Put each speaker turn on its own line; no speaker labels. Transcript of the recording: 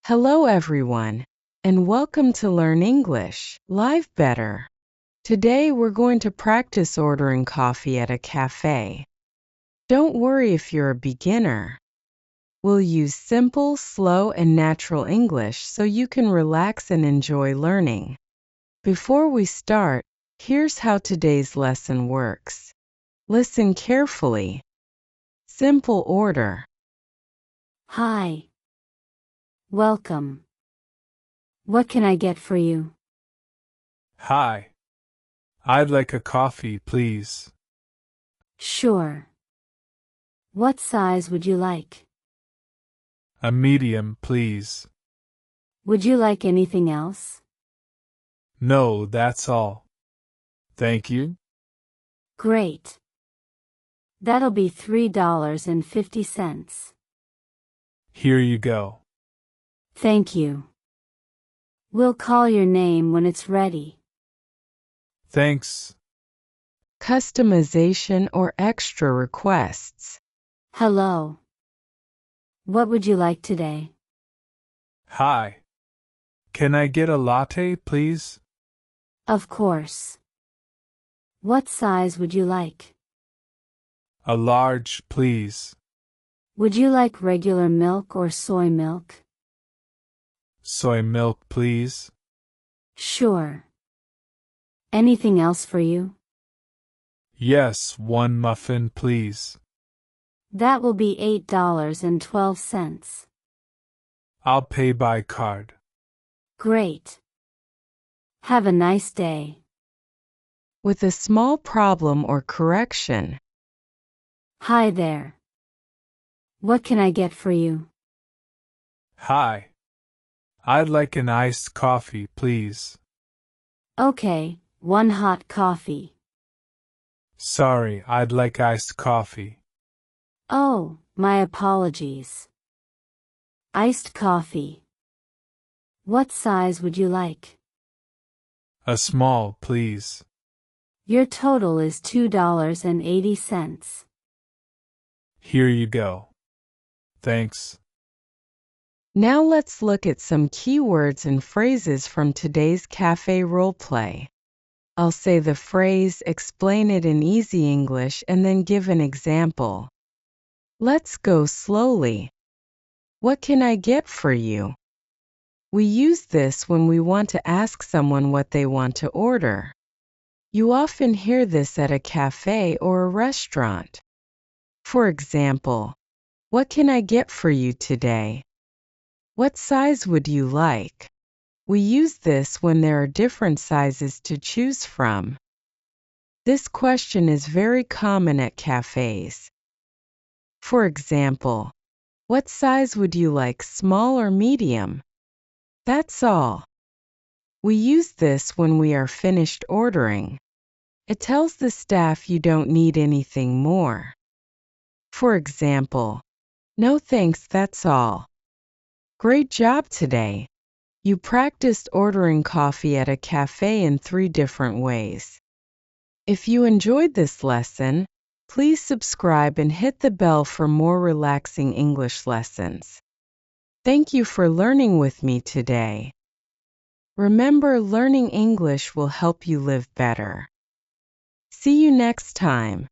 Hello everyone, and welcome to Learn English, Live Better. Today we're going to practice ordering coffee at a cafe. Don't worry if you're a beginner. We'll use simple, slow, and natural English so you can relax and enjoy learning. Before we start, here's how today's lesson works. Listen carefully. Simple order.
Hi. Welcome. What can I get for you?
Hi. I'd like a coffee, please.
Sure. What size would you like?
A medium, please.
Would you like anything else?
No, that's all. Thank you.
Great. That'll be $3.50.
Here you go.
Thank you. We'll call your name when it's ready.
Thanks.
Customization or extra requests.
Hello. What would you like today?
Hi. Can I get a latte, please?
Of course. What size would you like?
A large, please.
Would you like regular milk or soy milk?
Soy milk, please.
Sure. Anything else for you?
Yes, one muffin, please.
That will be $8.12.
I'll pay by card.
Great. Have a nice day.
With a small problem or correction.
Hi there. What can I get for you?
Hi. I'd like an iced coffee, please.
Okay, one hot coffee.
Sorry, I'd like iced coffee.
Oh, my apologies. Iced coffee. What size would you like?
A small, please.
Your total is $2.80.
Here
you go. Thanks.
Now let's look at some keywords and phrases from today's cafe roleplay. I'll say the phrase, explain it in easy English, and then give an example. Let's go slowly. What can I get for you? We use this when we want to ask someone what they want to order. You often hear this at a cafe or a restaurant. For example, what can I get for you today? What size would you like? We use this when there are different sizes to choose from. This question is very common at cafes. For example, what size would you like, small or medium? That's all. We use this when we are finished ordering. It tells the staff you don't need anything more. For example, no thanks, that's all. Great job today. You practiced ordering coffee at a cafe in 3 different ways. If you enjoyed this lesson, please subscribe and hit the bell for more relaxing English lessons. Thank you for learning with me today. Remember, learning English will help you live better. See you next time.